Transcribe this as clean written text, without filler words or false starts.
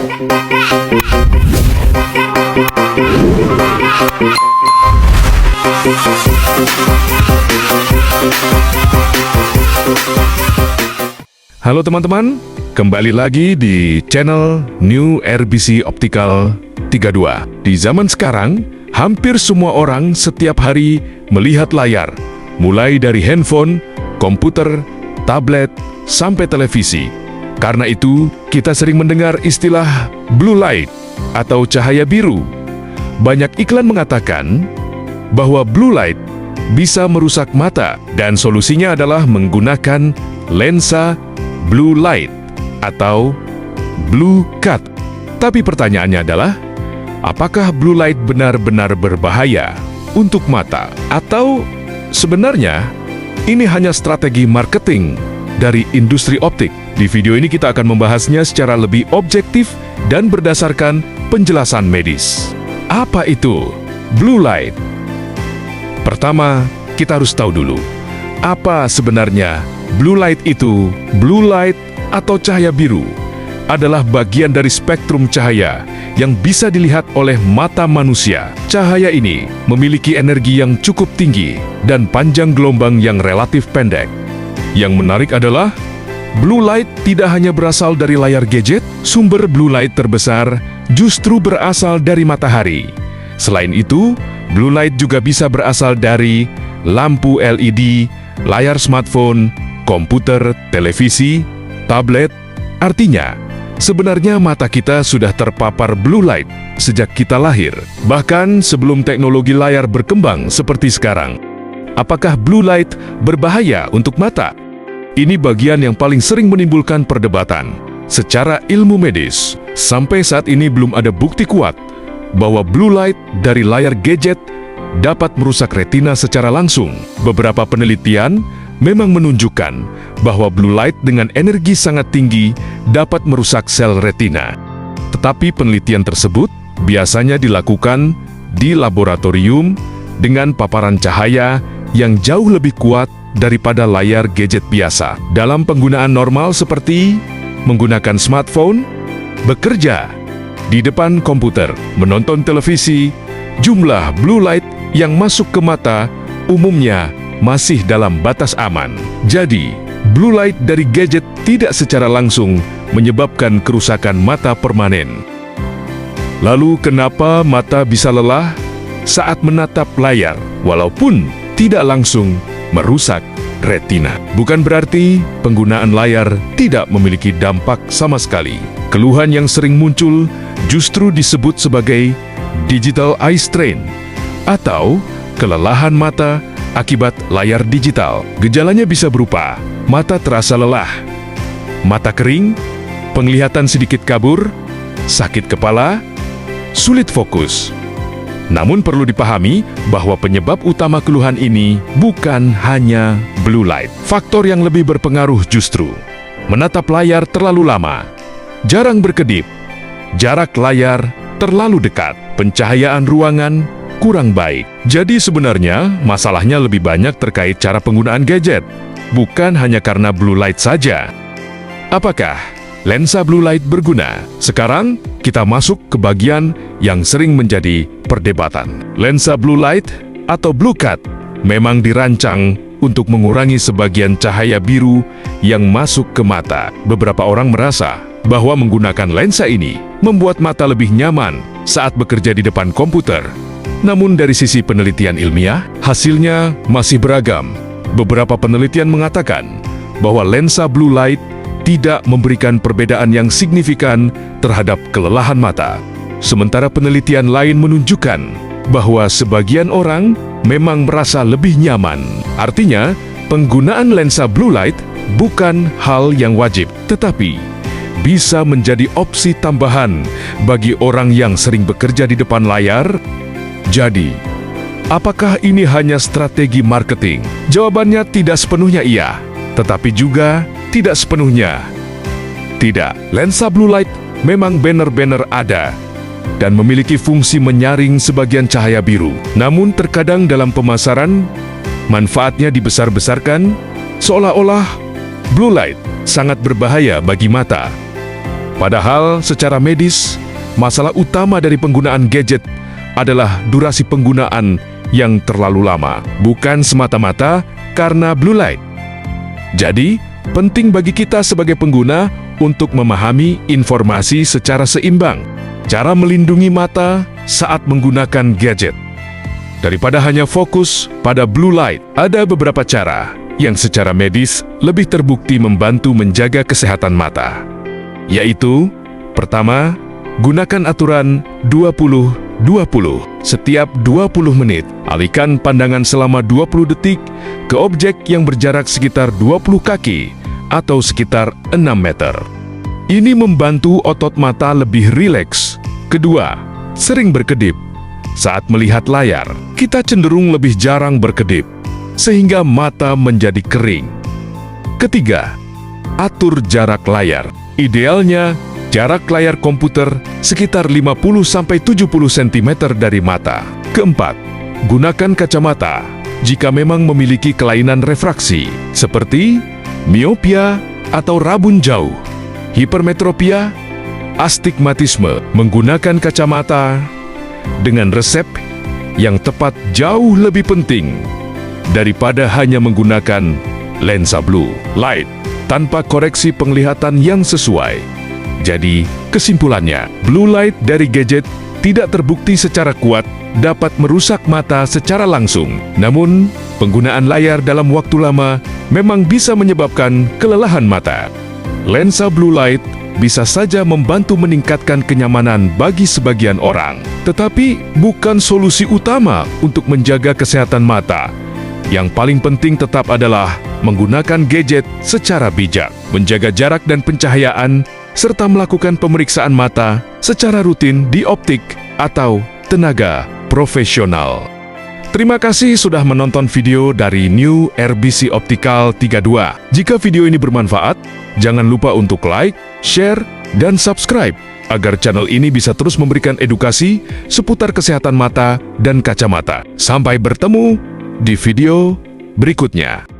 Halo teman-teman, kembali lagi di channel New RBC Optical 32. Di zaman sekarang, hampir semua orang setiap hari melihat layar, mulai dari handphone, komputer, tablet, sampai televisi. Karena itu, kita sering mendengar istilah blue light atau cahaya biru. Banyak iklan mengatakan bahwa blue light bisa merusak mata, dan solusinya adalah menggunakan lensa blue light atau blue cut. Tapi pertanyaannya adalah, apakah blue light benar-benar berbahaya untuk mata? Atau sebenarnya ini hanya strategi marketing dari industri optik? Di video ini kita akan membahasnya secara lebih objektif dan berdasarkan penjelasan medis. Apa itu blue light? Pertama, kita harus tahu dulu, apa sebenarnya blue light itu? Blue light atau cahaya biru adalah bagian dari spektrum cahaya yang bisa dilihat oleh mata manusia. Cahaya ini memiliki energi yang cukup tinggi dan panjang gelombang yang relatif pendek. Yang menarik adalah, blue light tidak hanya berasal dari layar gadget. Sumber blue light terbesar justru berasal dari matahari. Selain itu, blue light juga bisa berasal dari lampu LED, layar smartphone, komputer, televisi, tablet. Artinya, sebenarnya mata kita sudah terpapar blue light sejak kita lahir, bahkan sebelum teknologi layar berkembang seperti sekarang. Apakah blue light berbahaya untuk mata? Ini bagian yang paling sering menimbulkan perdebatan. Secara ilmu medis, sampai saat ini belum ada bukti kuat bahwa blue light dari layar gadget dapat merusak retina secara langsung. Beberapa penelitian memang menunjukkan bahwa blue light dengan energi sangat tinggi dapat merusak sel retina. Tetapi penelitian tersebut biasanya dilakukan di laboratorium dengan paparan cahaya yang jauh lebih kuat daripada layar gadget biasa. Dalam penggunaan normal seperti menggunakan smartphone, bekerja di depan komputer, menonton televisi, jumlah blue light yang masuk ke mata umumnya masih dalam batas aman. Jadi, blue light dari gadget tidak secara langsung menyebabkan kerusakan mata permanen. Lalu, kenapa mata bisa lelah saat menatap layar, walaupun tidak langsung merusak retina? Bukan berarti penggunaan layar tidak memiliki dampak sama sekali. Keluhan yang sering muncul justru disebut sebagai digital eye strain atau kelelahan mata akibat layar digital. Gejalanya bisa berupa mata terasa lelah, mata kering, penglihatan sedikit kabur, sakit kepala, sulit fokus. Namun perlu dipahami bahwa penyebab utama keluhan ini bukan hanya blue light. Faktor yang lebih berpengaruh justru menatap layar terlalu lama, jarang berkedip, jarak layar terlalu dekat, pencahayaan ruangan kurang baik. Jadi sebenarnya masalahnya lebih banyak terkait cara penggunaan gadget, bukan hanya karena blue light saja. Apakah lensa blue light berguna? Sekarang kita masuk ke bagian yang sering menjadi perdebatan. Lensa blue light atau blue cut memang dirancang untuk mengurangi sebagian cahaya biru yang masuk ke mata. Beberapa orang merasa bahwa menggunakan lensa ini membuat mata lebih nyaman saat bekerja di depan komputer. Namun dari sisi penelitian ilmiah, hasilnya masih beragam. Beberapa penelitian mengatakan bahwa lensa blue light tidak memberikan perbedaan yang signifikan terhadap kelelahan mata. Sementara penelitian lain menunjukkan bahwa sebagian orang memang merasa lebih nyaman. Artinya, penggunaan lensa blue light bukan hal yang wajib, tetapi bisa menjadi opsi tambahan bagi orang yang sering bekerja di depan layar. Jadi, apakah ini hanya strategi marketing? Jawabannya tidak sepenuhnya iya, tetapi juga tidak sepenuhnya tidak. Lensa blue light memang benar-benar ada dan memiliki fungsi menyaring sebagian cahaya biru. Namun terkadang dalam pemasaran, manfaatnya dibesar-besarkan seolah-olah blue light sangat berbahaya bagi mata. Padahal secara medis, masalah utama dari penggunaan gadget adalah durasi penggunaan yang terlalu lama, bukan semata-mata karena blue light. Jadi, penting bagi kita sebagai pengguna untuk memahami informasi secara seimbang, cara melindungi mata saat menggunakan gadget. Daripada hanya fokus pada blue light, ada beberapa cara yang secara medis lebih terbukti membantu menjaga kesehatan mata. Yaitu, pertama, gunakan aturan 20-20. Setiap 20 menit, alihkan pandangan selama 20 detik ke objek yang berjarak sekitar 20 kaki atau sekitar 6 meter. Ini membantu otot mata lebih rileks. Kedua, sering berkedip. Saat melihat layar, kita cenderung lebih jarang berkedip, sehingga mata menjadi kering. Ketiga, atur jarak layar. Idealnya, jarak layar komputer sekitar 50-70 cm dari mata. Keempat, gunakan kacamata jika memang memiliki kelainan refraksi, seperti miopia atau rabun jauh, hipermetropia, astigmatisme. Menggunakan kacamata dengan resep yang tepat jauh lebih penting daripada hanya menggunakan lensa blue light tanpa koreksi penglihatan yang sesuai. Jadi, kesimpulannya, blue light dari gadget tidak terbukti secara kuat dapat merusak mata secara langsung. Namun, penggunaan layar dalam waktu lama memang bisa menyebabkan kelelahan mata. Lensa blue light bisa saja membantu meningkatkan kenyamanan bagi sebagian orang, tetapi bukan solusi utama untuk menjaga kesehatan mata. Yang paling penting tetap adalah menggunakan gadget secara bijak, menjaga jarak dan pencahayaan, serta melakukan pemeriksaan mata secara rutin di optik atau tenaga profesional. Terima kasih sudah menonton video dari New RBC Optical 32. Jika video ini bermanfaat, jangan lupa untuk like, share, dan subscribe agar channel ini bisa terus memberikan edukasi seputar kesehatan mata dan kacamata. Sampai bertemu di video berikutnya.